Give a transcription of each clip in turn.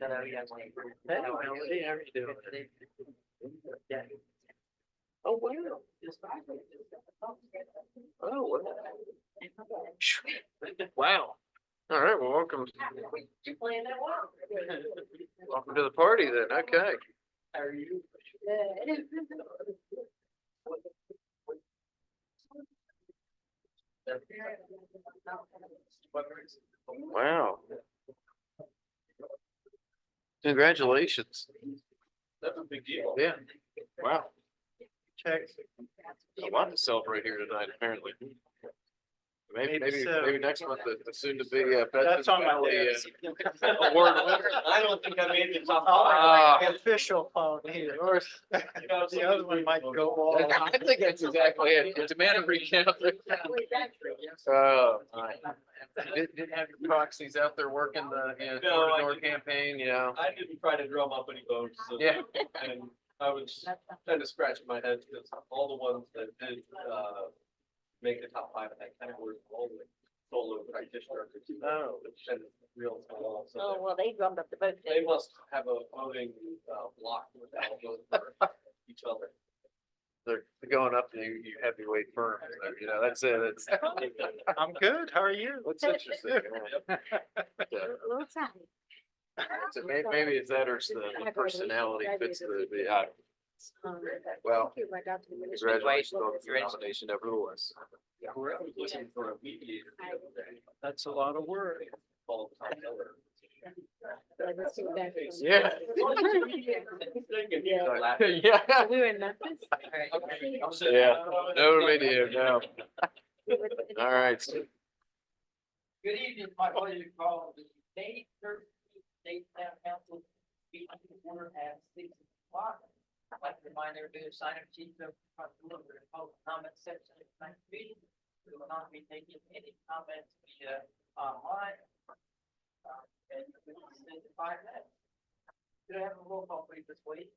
Hello, young lady. Hey, Melody, how are you doing? Yeah. Oh, wow. Oh, wow. Wow. All right, well, welcome. Welcome to the party then, okay. How are you? Wow. Congratulations. That's a big deal. Yeah. Wow. Check. A lot to celebrate here tonight, apparently. Maybe next month, the soon to be, That's on my list. award winner. I don't think I made the top Ah. five. Official phone here. The other one might go off. I think that's exactly it. Demand a recount. Oh, didn't have your proxies out there working the, No, I door-to-door didn't. campaign, I didn't try to drum up any votes. So. Yeah. And I was kind of scratching my head because all the ones that did, make the top five in that category were all the solo practitioners. Oh. Which is real small. So Oh, well, they drummed up the vote. they must have a voting, block with all voting for each other. They're going up to you heavyweight firms, that's it. It's. I'm good. How are you? What's interesting. Yeah. So maybe it's that or it's the personality fits the, well, congratulations on the nomination nevertheless. We're looking for a mediator. That's a lot of work. Called Tom Miller. Yeah. Yeah. We were in Memphis. Yeah, no video, no. All right. Good evening, my pleasure to call the Dayton Town Council meeting to order at 6 o'clock. I'd like to remind everybody to sign up sheet of public comment section of tonight's meeting. We will not be taking any comments via online. And we will send it 5 minutes. Could I have a roll call please this week?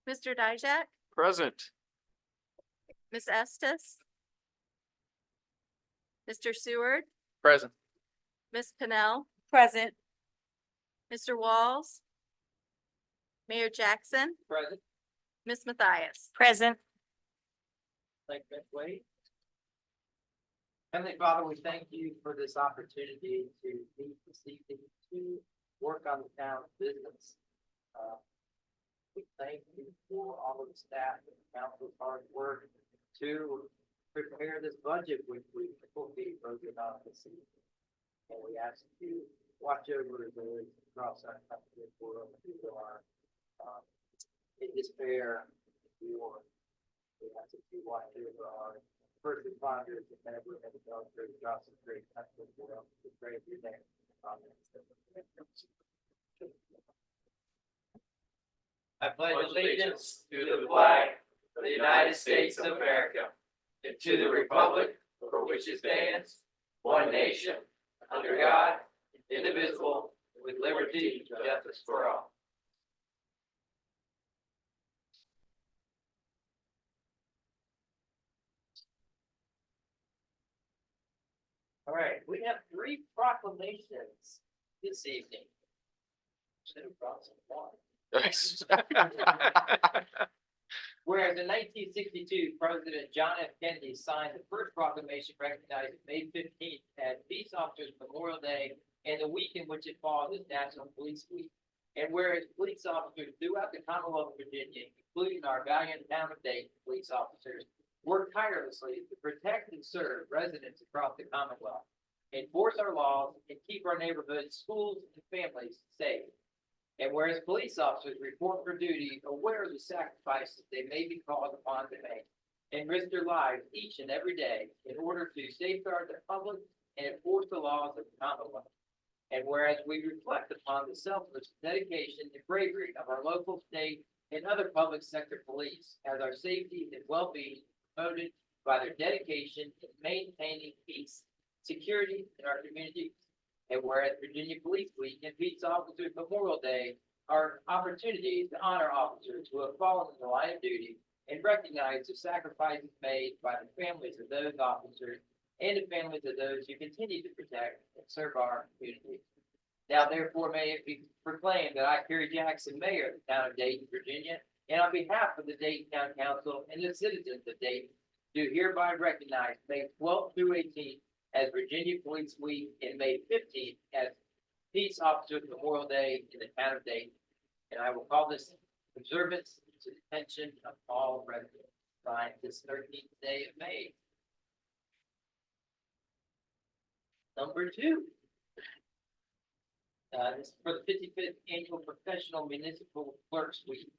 Mr. Dijak, Present. Ms. Estes, Mr. Seward, Present. Ms. Pennell. Present. Mr. Walls, Mayor Jackson, Present. Ms. Matthias. Present. Thank you, Ms. Wade. Heavenly Father, we thank you for this opportunity to meet this evening to work on the town's business. We thank you for all of the staff and the council's hard work to prepare this budget, which we will be voted on this evening. And we ask you to watch over those across our country for who are in despair, war. We ask that you watch over our first responders and members of the military across the great country for us to pray for your name. Amen. I pledge allegiance to the flag of the United States of America and to the republic for which it stands, one nation, under God, indivisible, with liberty and justice for all. All right, we have 3 proclamations this evening. Should have brought some water. Whereas in 1962, President John F. Kennedy signed the first proclamation recognizing May 15th as Peace Officers Memorial Day and the week in which it falls as National Police Week. And whereas police officers throughout the Commonwealth of Virginia, including our valiant town of Dayton police officers, work tirelessly to protect and serve residents across the Commonwealth, enforce our laws, and keep our neighborhoods, schools, and families safe. And whereas police officers report for duty aware of the sacrifices they may be called upon to make and risk their lives each and every day in order to safeguard the public and enforce the laws of the Commonwealth. And whereas we reflect upon the selfless dedication and bravery of our local, state, and other public sector police as our safety and well-being promoted by their dedication in maintaining peace, security in our communities. And whereas Virginia Police Week and Peace Officers Memorial Day are opportunities to honor officers who have fallen in the line of duty and recognize the sacrifices made by the families of those officers and the families of those who continue to protect and serve our communities. Now, therefore, may it be proclaimed that I, Kerry Jackson, Mayor of the town of Dayton, Virginia, and on behalf of the Dayton Town Council and the citizens of Dayton, do hereby recognize May 12th through 18th as Virginia Police Week and May 15th as Peace Officers Memorial Day in the town of Dayton. And I will call this observance to the attention of all residents. Signed this 13th day of May. Number 2. This is for the 55th Annual Professional Municipal Clerks Week.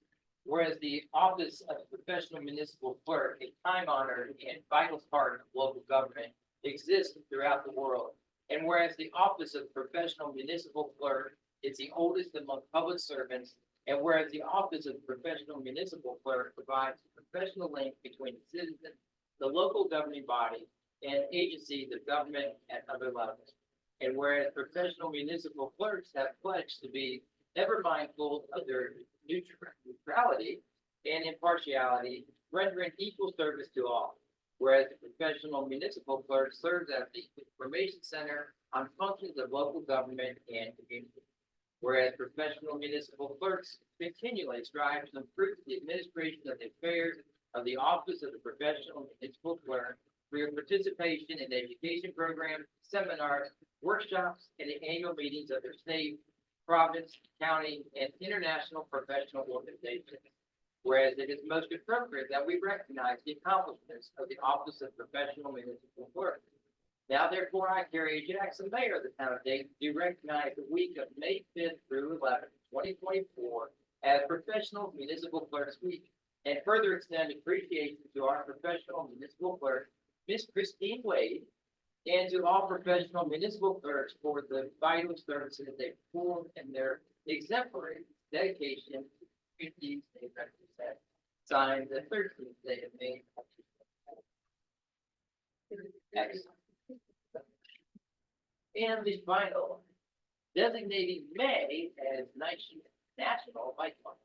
Whereas the Office of Professional Municipal Clerk, a time-honored and vital part of local government, exists throughout the world. And whereas the Office of Professional Municipal Clerk is the oldest among public servants, and whereas the Office of Professional Municipal Clerk provides a professional link between the citizens, the local governing body, and agencies of government at other levels. And whereas professional municipal clerks have pledged to be ever mindful of their neutrality and impartiality, rendering equal service to all. Whereas the professional municipal clerk serves as the information center on functions of local government and community. Whereas professional municipal clerks continually strive to improve the administration of the affairs of the Office of the Professional Municipal Clerk through participation in education programs, seminars, workshops, and the annual meetings of their state, province, county, and international professional organizations. Whereas it is most appropriate that we recognize the accomplishments of the Office of Professional Municipal Clerk. Now, therefore, I, Kerry Jackson, Mayor of the town of Dayton, do recognize the week of May 5th through 11th, 2024, as Professional Municipal Clerks Week, and further extend appreciation to our professional municipal clerk, Miss Christine Wade, and to all professional municipal clerks for the vital services they perform and their exemplary dedication to communities they represent. Signed the 13th day of May. Excellent. And the final, designating May as National Bike Month,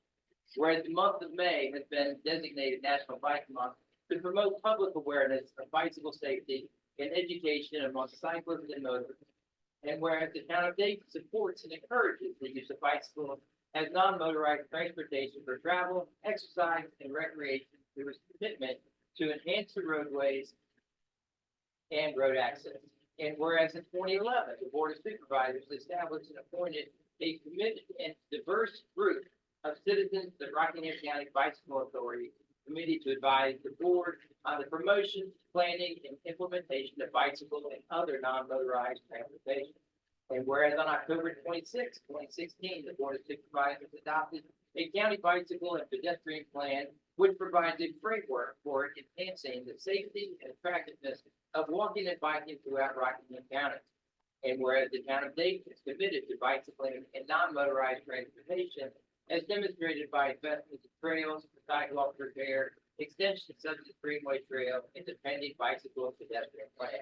whereas the month of May has been designated National Bike Month to promote public awareness of bicycle safety and education among cyclists and motorists. And whereas the town of Dayton supports and encourages the use of bicycles as non-motorized transportation for travel, exercise, and recreation through its commitment to enhance the roadways and road access. And whereas in 2011, the Board of Supervisors established and appointed a committed and diverse group of citizens to the Rockingham County Bicycle Authority Committee to advise the board on the promotion, planning, and implementation of bicycle and other non-motorized transportation. And whereas on October 26, 2016, the Board of Supervisors adopted a county bicycle and pedestrian plan which provides a framework for enhancing the safety and attractiveness of walking and biking throughout Rockingham County. And whereas the town of Dayton is committed to bicycling and non-motorized transportation, as demonstrated by investments in trails, sidewalk repair, extensions such as Greenway Trail, and the pending bicycle and pedestrian plan.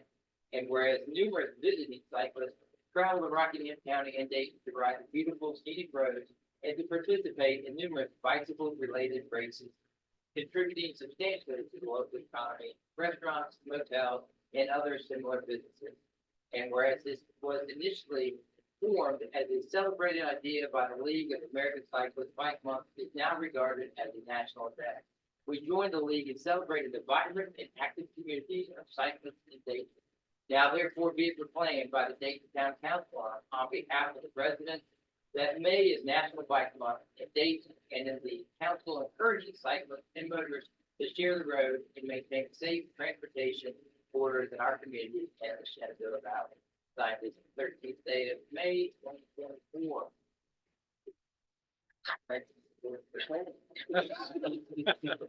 And whereas numerous visiting cyclists travel to Rockingham County and Dayton to ride the beautiful scenic roads and to participate in numerous bicycle-related races, contributing substantially to the local economy, restaurants, motels, and other similar businesses. And whereas this was initially formed as a celebrated idea by the League of American Cyclists, Bike Month is now regarded as a national event. We joined the league and celebrated the vibrant and active community of cyclists in Dayton. Now therefore be it proclaimed by the Dayton Town Council on behalf of the residents that May is National Bike Month in Dayton, and in the council encourages cyclists and motorists to share the road and maintain safe transportation orders in our community and the Shenandoah Valley. Signed this 13th day of May, 2024.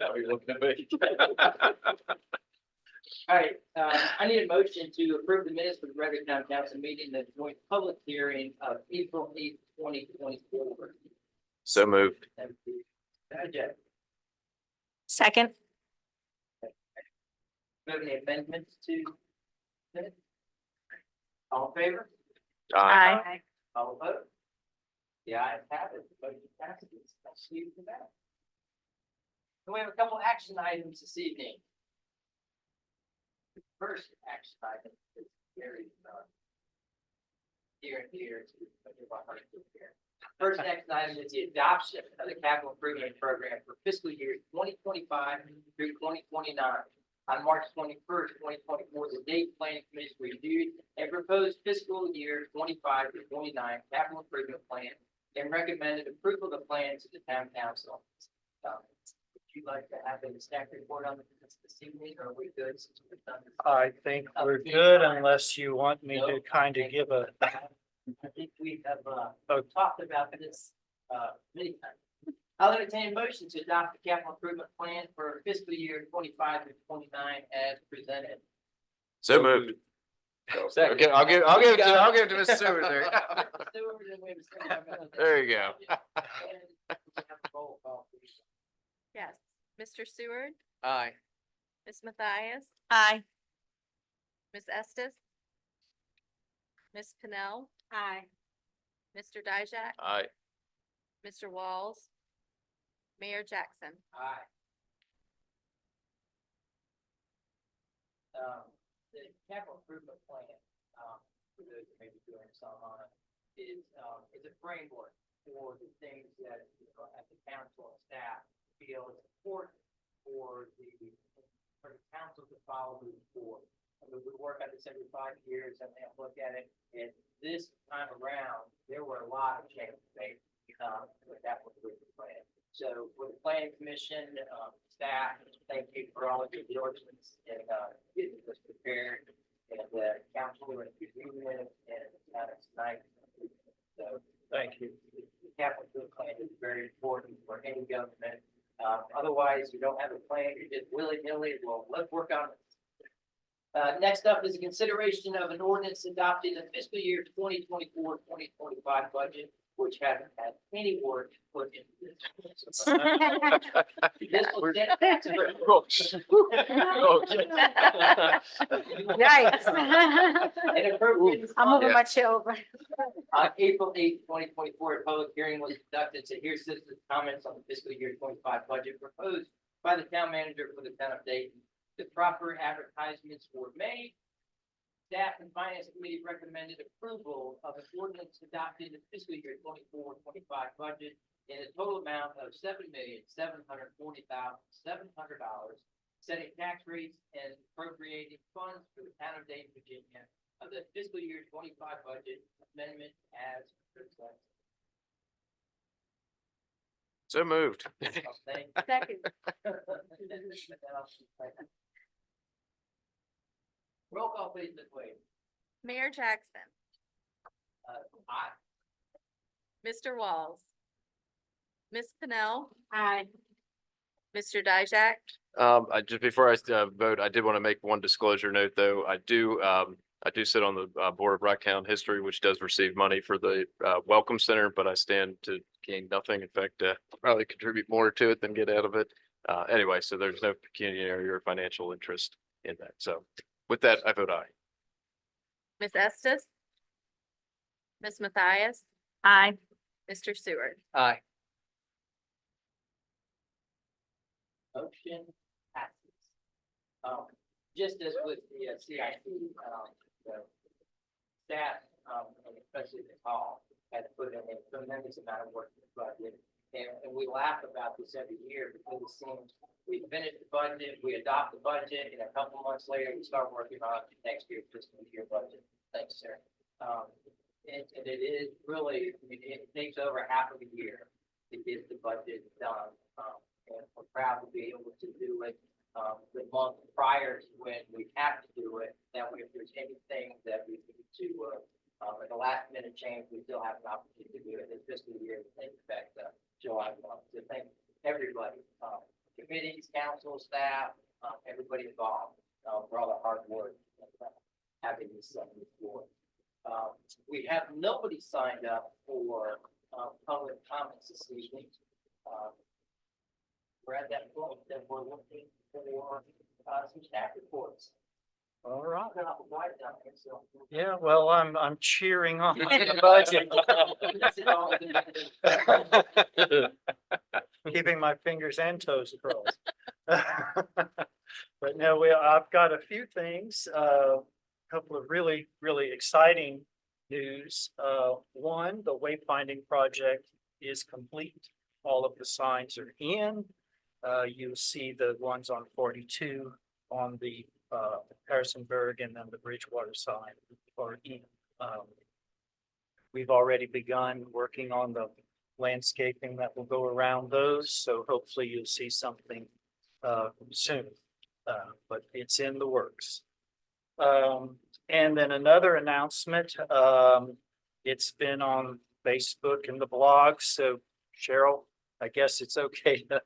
Are you looking at me? All right, I need a motion to approve the minutes for the regular town council meeting, the joint public hearing of April 8th, 2024. So moved. Second. Have any amendments to minutes? All in favor? Aye. All opposed? The ayes have it, motion passes. Thank you for that. And we have a couple action items this evening. The first action item is very, here and here to put your heart here. First action item is the adoption of the capital improvement program for fiscal year 2025 through 2029. On March 21st, 2024, the Dayton Planning Commission reviewed and proposed fiscal year 25 through 29 capital improvement plan and recommended approval of the plan to the town council. Would you like to have a staff report on this evening, or are we good since we've done this? I think we're good unless you want me to kind of give a, I think we have, talked about this, many times. I'll entertain a motion to adopt the capital improvement plan for fiscal year 25 through 29 as presented. So moved. Second. Okay, I'll give it to Mr. Seward there. There you go. Yes. Mr. Seward, Aye. Ms. Matthias. Aye. Ms. Estes. Ms. Pennell. Aye. Mr. Dijak, Aye. Mr. Walls, Mayor Jackson. Aye. The capital improvement plan, for those who may be doing some on it, is a framework for the things that, you know, as the council and staff feel is important for the council to follow moving forward. I mean, we work on this every 5 years and look at it, and this time around, there were a lot of changes made, with that improvement plan. So with the planning commission, staff, thank you for all of your diligence and, getting this prepared. And the council and reviewing it, and it's nice. So thank you. the capital improvement plan is very important for any government. Otherwise, you don't have a plan, you're just willy-nilly, well, let's work on it. Next up is a consideration of an ordinance adopting the fiscal year 2024-2025 budget, which haven't had any work put into this. This will get back to Yikes. an appropriate. I'm moving my chair over. On April 8th, 2024, a public hearing was conducted to hear citizens' comments on the fiscal year 25 budget proposed by the town manager for the town of Dayton. The proper advertisements were made. Staff and Finance Committee recommended approval of an ordinance adopting the fiscal year 24-25 budget in a total amount of $7,740,700, setting tax rates and appropriating funds for the town of Dayton, Virginia, of the fiscal year 25 budget amendment as presented. So moved. Okay. Second. Roll call, please, Ms. Wade. Mayor Jackson, Aye. Mr. Walls, Ms. Pennell, Aye. Mr. Dijak, Just before I vote, I did want to make one disclosure note, though. I do sit on the Board of Rocktown History, which does receive money for the Welcome Center, but I stand to gain nothing. In fact, probably contribute more to it than get out of it. Anyway, so there's no pecuniary or financial interest in that. So with that, I vote aye. Ms. Estes, Ms. Matthias. Aye. Mr. Seward. Aye. Motion passes. Just as with the CIP, the staff, and especially the hall, had put in a tremendous amount of work in the budget. And we laugh about this every year because it seems we finish the budget, we adopt the budget, and a couple months later, we start working on next year's fiscal year budget. Thanks, sir. And it is really, it takes over half of a year to get the budget done. And we're proud to be able to do it the month prior to when we have to do it. That way, if there's anything that we need to, at the last minute change, we still have an opportunity to do it this fiscal year in effect July 1. So thank everybody, committees, council, staff, everybody involved for all the hard work and having this before. We have nobody signed up for public comments this evening. We're at that point that we're looking for some staff reports. All right. Not quite done here, so. Yeah, well, I'm cheering on the budget. Keeping my fingers and toes crossed. But no, I've got a few things, a couple of really, really exciting news. One, the wayfinding project is complete. All of the signs are in. You'll see the ones on 42 on the Harrisonburg and then the Bridgewater sign are in. We've already begun working on the landscaping that will go around those, so hopefully you'll see something soon. But it's in the works. And then another announcement, it's been on Facebook and the blog, so Cheryl, I guess it's okay to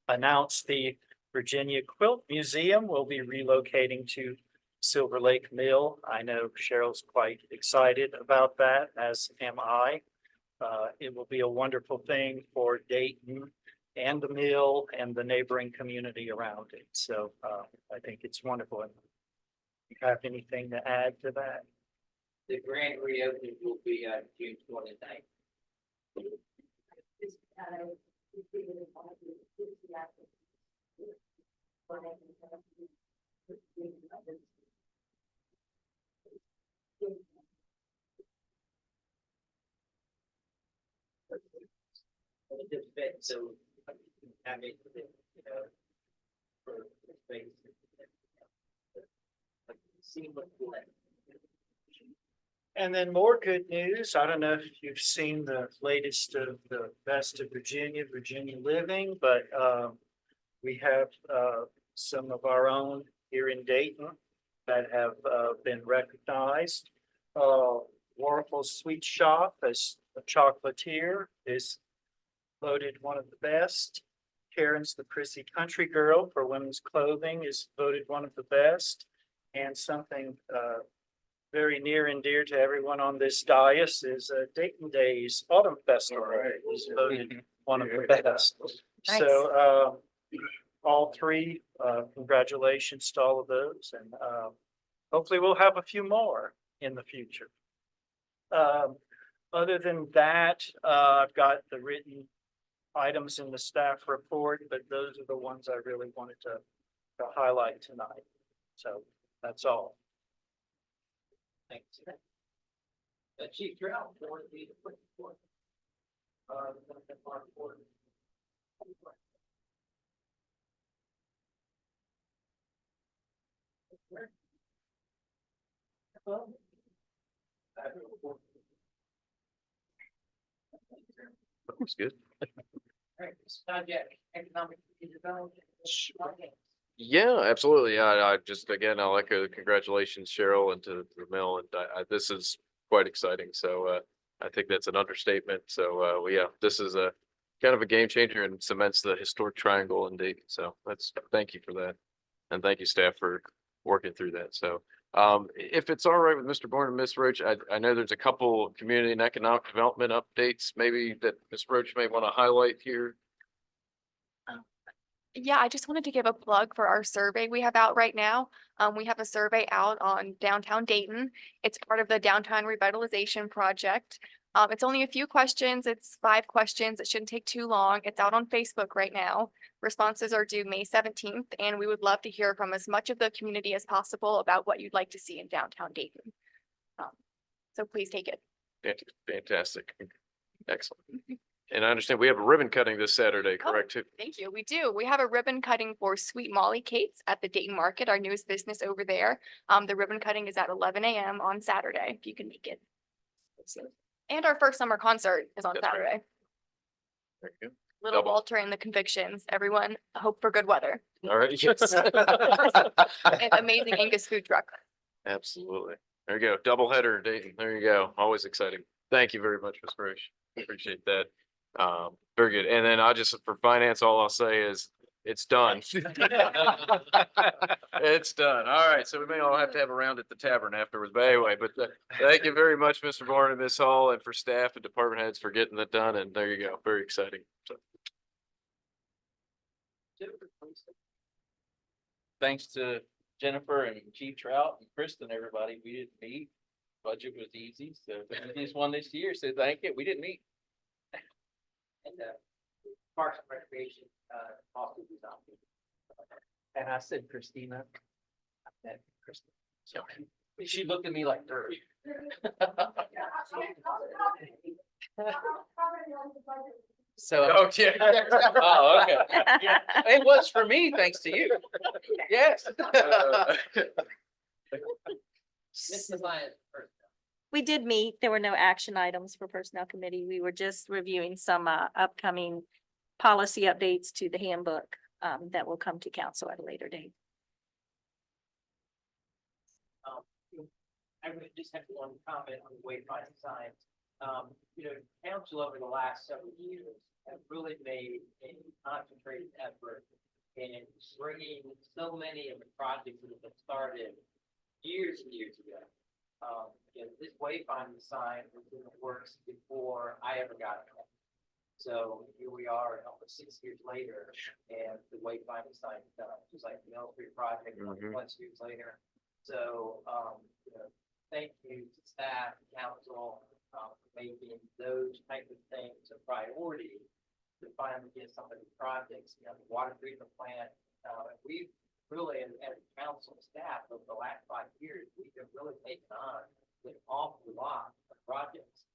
announce the Virginia Quilt Museum will be relocating to Silver Lake Mill. I know Cheryl's quite excited about that, as am I. It will be a wonderful thing for Dayton and the mill and the neighboring community around it. So I think it's wonderful. You have anything to add to that? The grand reopening will be June 29th. It just fits, so having, for space. Seamless blend. And then more good news. I don't know if you've seen the latest of the Best of Virginia, Virginia Living, but we have some of our own here in Dayton that have been recognized. Warfel Sweet Shop as a chocolatier is voted one of the best. Karen's the Prissy Country Girl for women's clothing is voted one of the best. And something very near and dear to everyone on this dais is Dayton Days Autumn Festival is voted one of the best. Nice. So all three, congratulations to all of those, and hopefully we'll have a few more in the future. Other than that, I've got the written items in the staff report, but those are the ones I really wanted to highlight tonight. So that's all. Thanks. Chief Drow, for the report. Looks good. Right, subject, economic development. Yeah, absolutely. I just, again, I'll echo the congratulations, Cheryl, and to the mill, and this is quite exciting. So, I think that's an understatement. So, well, yeah, this is a kind of a game changer and cements the historic triangle in Dayton. So thank you for that. And thank you, staff, for working through that. So, if it's all right with Mr. Bourne and Ms. Roach, I know there's a couple community and economic development updates maybe that Ms. Roach may want to highlight here. Yeah, I just wanted to give a plug for our survey we have out right now. We have a survey out on downtown Dayton. It's part of the downtown revitalization project. It's only a few questions. It's 5 questions. It shouldn't take too long. It's out on Facebook right now. Responses are due May 17th, and we would love to hear from as much of the community as possible about what you'd like to see in downtown Dayton. So please take it. Fantastic. Excellent. And I understand we have a ribbon cutting this Saturday, Oh, correct? Thank you. We do. We have a ribbon cutting for Sweet Molly Cakes at the Dayton Market, our newest business over there. The ribbon cutting is at 11 a.m. on Saturday, if you can make it. And our first summer concert is on That's right. Saturday. There you Little Double. Walter and the Convictions. Everyone, hope for good weather. go. All right, yes. And amazing Angus food truck. Absolutely. There you go. Double header, Dayton. There you go. Always exciting. Thank you very much, Ms. Roche. Appreciate that. Very good. And then for finance, all I'll say is it's done. It's done. All right. So we may all have to have a round at the tavern afterwards, but anyway, thank you very much, Mr. Bourne and Ms. Hall, and for staff and department heads for getting that done. And there you go. Very exciting. So, Thanks to Jennifer and Chief Trout and Kristen, everybody, we didn't meet. Budget was easy, so the easiest one this year, so thank you, we didn't meet. And Parks and Recreation, also do something. And I said, Christina. I said, Kristen. So she looked at me like, "Dirt." So. okay. Oh, okay. Yeah, it was for me, thanks to you. Yes. Mrs. Lyons first. We did meet. There were no action items for Personnel Committee. We were just reviewing some upcoming policy updates to the handbook that will come to council at a later date. I would just have one comment on the wayfinding signs. Council over the last several years have really made a concentrated effort in bringing so many of the projects that have been started years and years ago. This wayfinding sign was in the works before I ever got it. So here we are, almost 6 years later, and the wayfinding sign is done, just like the Mill Street project, Mhm. 20 years later. So, thank you to staff, council, for making those type of things a priority to finally get some of these projects, the water treatment plant. We've really, as council staff over the last 5 years, we have really taken on an awful lot of projects.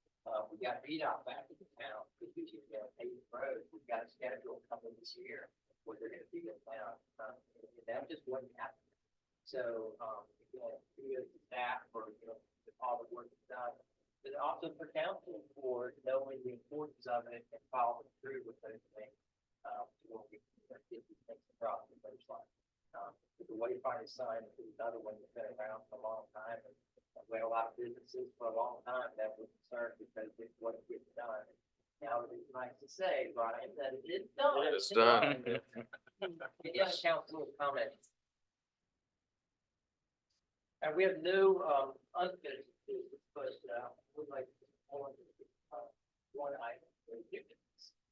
We got VDOT back in town, because we should get a paved road. We've got a schedule coming this year where they're gonna be in town. And that just wouldn't happen. So, again, kudos to staff for, all the work that's done, but also for council for knowing the importance of it and following through with those things. When we get these things across the finish line. The wayfinding sign is another one that's been around for a long time. And we had a lot of businesses for a long time that were concerned because it wasn't getting done. Now it's nice to say, Brian, that it is done. It's done. Any other council comments? And we have no unfinished business, but would like to on one item.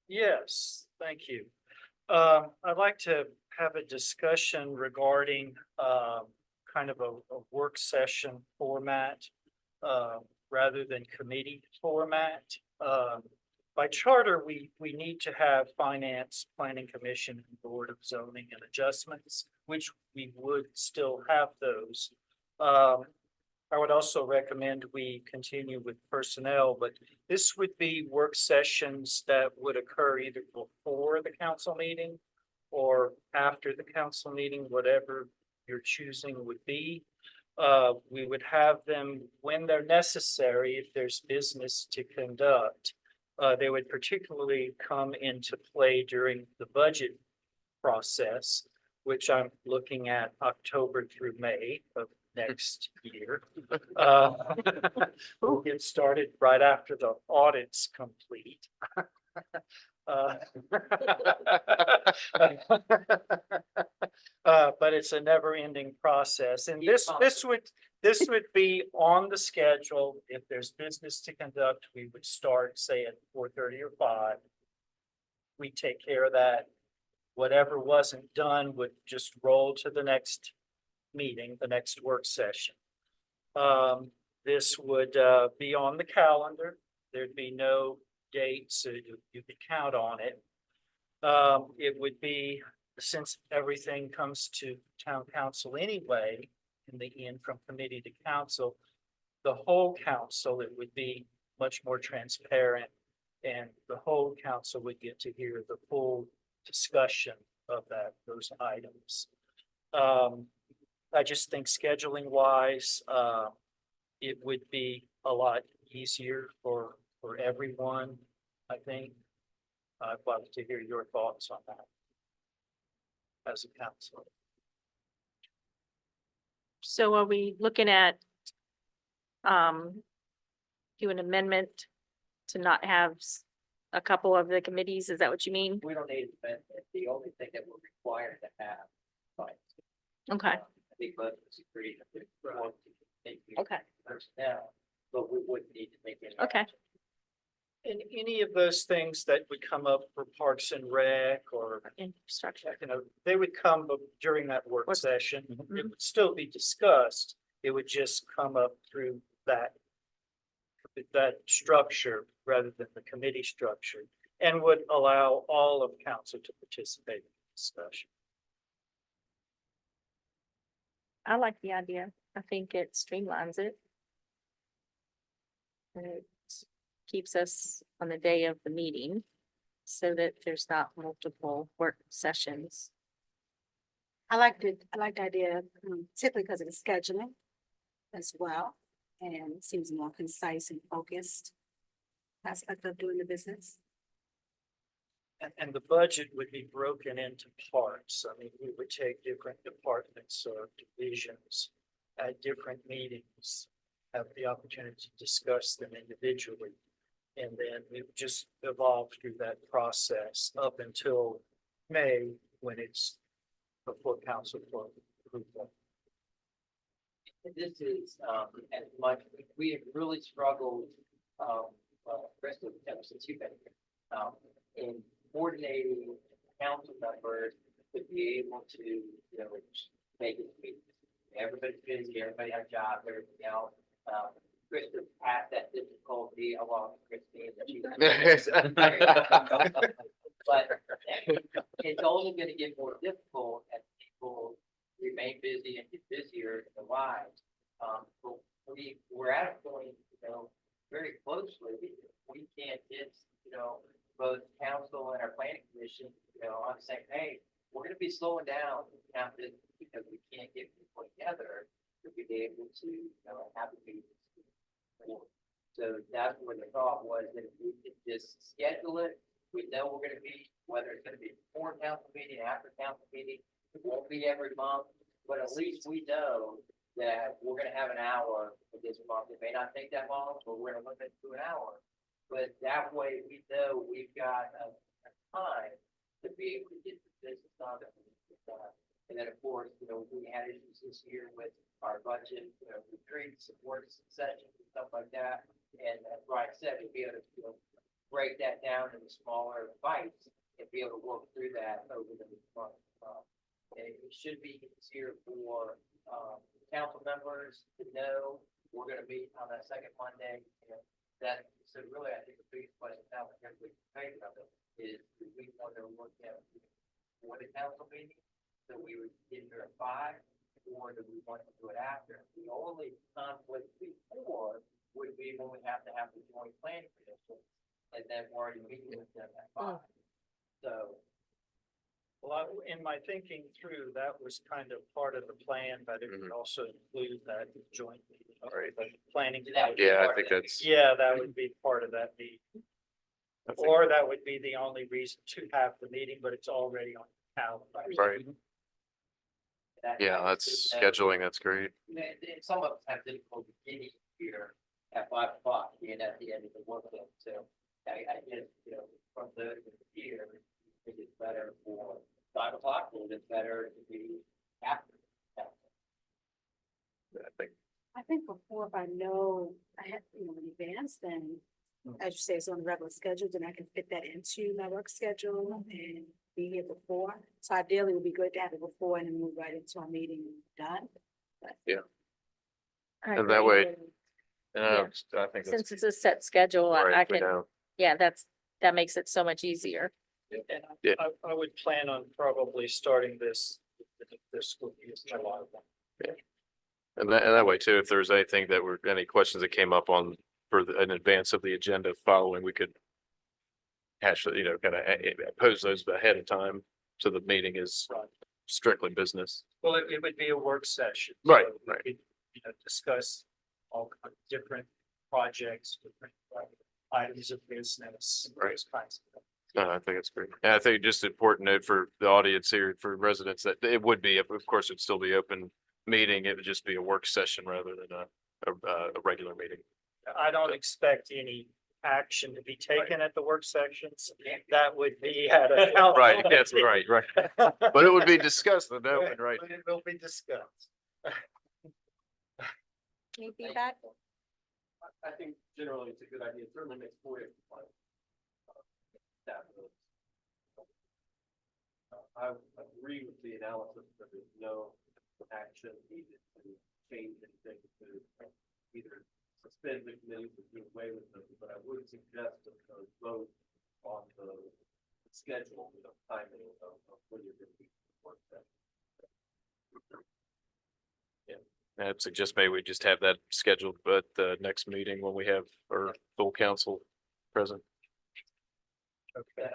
Yes, thank you. I'd like to have a discussion regarding kind of a work session format rather than committee format. By charter, we need to have finance, planning commission, and board of zoning and adjustments, which we would still have those. I would also recommend we continue with personnel, but this would be work sessions that would occur either before the council meeting or after the council meeting, whatever your choosing would be. We would have them when they're necessary, if there's business to conduct. They would particularly come into play during the budget process, which I'm looking at October through May of next year. We'll get started right after the audit's complete. But it's a never-ending process, and this would be on the schedule. If there's business to conduct, we would start, say, at 4:30 or 5. We take care of that. Whatever wasn't done would just roll to the next meeting, the next work session. This would be on the calendar. There'd be no date, so you could count on it. It would be, since everything comes to town council anyway, in the end from committee to council, the whole council, it would be much more transparent, and the whole council would get to hear the full discussion of those items. I just think scheduling wise, it would be a lot easier for everyone, I think. I'd love to hear your thoughts on that as a council. So are we looking at do an amendment to not have a couple of the committees? Is that what you mean? We don't need to spend it. The only thing that we're required to have. Right. Okay, I think both the security. okay, Personnel, but we wouldn't need to make any. okay. And any of those things that would come up for Parks and Rec or, Infrastructure. they would come during that work Work- session. It Mhm. would still be discussed. It would just come up through that structure rather than the committee structure, and would allow all of council to participate in the discussion. I like the idea. I think it streamlines it. And it keeps us on the day of the meeting so that there's not multiple work sessions. I like the idea, simply because of the scheduling as well, and it seems more concise and focused aspect of doing the business. And the budget would be broken into parts. I mean, we would take different departments or divisions at different meetings, have the opportunity to discuss them individually. And then we would just evolve through that process up until May, when it's before council for approval. This is, as much, we have really struggled, rest of the since you've been here, in coordinating council members to be able to, make it meet. Everybody's busy, everybody has jobs, everything else. Krista had that difficulty along with Christine. But it's only gonna get more difficult as people remain busy and get busier in their lives. But we're at a point, very closely, we can't get, both council and our planning commission, on the same page. We're gonna be slowing down now because we can't get people together to be able to, have a meeting. So that's where the thought was that if we could just schedule it, we know we're gonna be, whether it's gonna be before council meeting, after council meeting, it won't be every month, but at least we know that we're gonna have an hour for this month. It may not take that long, but we're gonna limit it to an hour. But that way we know we've got a time to be able to get the business done that we need to get done. And then, of course, we had issues this year with our budget, retreats, work sessions and stuff like that. And as Brian said, we'll be able to, break that down into smaller bites and be able to work through that over the month. And it should be easier for, council members to know we're gonna meet on that second Monday. So really, I think the biggest question now, everybody's thinking of it, is do we want to work out for the council meeting? So we would get here at 5, before, do we want to do it after? The only conflict before would be when we have to have the joint planning commission, and then we're already meeting with them at 5. So, Well, in my thinking through, that was kind of part of the plan, but it would also include that joint meeting. Right. the Planning. That would be Yeah, I part think of that. that's. Yeah, that would be part of that meeting. I think- Or that would be the only reason to have the meeting, but it's already on the calendar. Right, yeah, that that's is, scheduling, that's great. and some of us have difficulty getting here at 5 o'clock, being at the end of the workday, so I guess, from the here, I think it's better for 5 o'clock, or it's better to be after. I think, I think before, if I know, I had, in advance, then, as you say, it's on the regular schedule, then I can fit that into my work schedule and be here before. So ideally, it would be good to have it before and then move right into our meeting done. I And that agree. way, and Yeah. I think that's Since it's a set schedule, I right, we can, know. yeah, that makes it so much easier. And Yeah. I would plan on probably starting this school year. July 1. And that way too, if there's anything that were, any questions that came up on, in advance of the agenda following, we could hash, kind of pose those ahead of time, so the meeting is strictly business. Well, it would be a work session. Right, so we right. could, discuss all kinds of different projects, different items of business, Right. those kinds of things. No, I think it's great. And I think just important note for the audience here, for residents, that it would be, of course, it'd still be open meeting. It would just be a work session rather than a regular meeting. I don't expect any action to be taken at the work sections. That would be at a. council Right, yes, meeting. right. But it would be discussed in open, right? But it will be discussed. Any feedback? I think generally it's a good idea, it certainly makes FOIA compliant. I agree with the analysis that there's no action needed to change anything, to either suspend the committee or do away with them, but I would suggest that the vote on the schedule, timing of when you're going to be work session. I'd suggest maybe we just have that scheduled, but the next meeting when we have our full council present. Okay.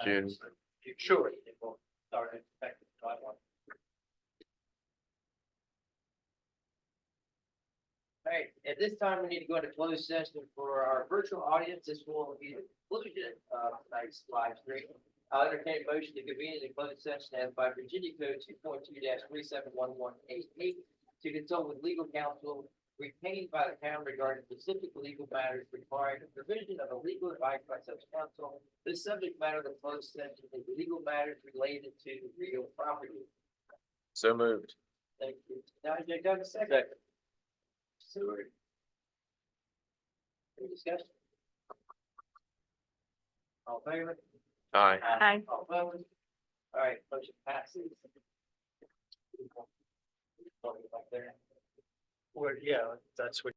June. Sure. It will start effective July 1. All right, at this time, we need to go into closed session for our virtual audience. This will be the conclusion of tonight's live stream. I'll entertain a motion to convene in closed session as by Virginia Code 2.2-371188 to consult with legal counsel retained by the town regarding specific legal matters requiring the provision of a legal advice by such counsel. This subject matter of the closed session is legal matters related to real property. So moved. Thank you. Now, Jay, Doug, a second. Seward. Any discussion? All in favor? Aye. Aye. All opposed? All right, motion passes. Back there. Well, yeah, that's what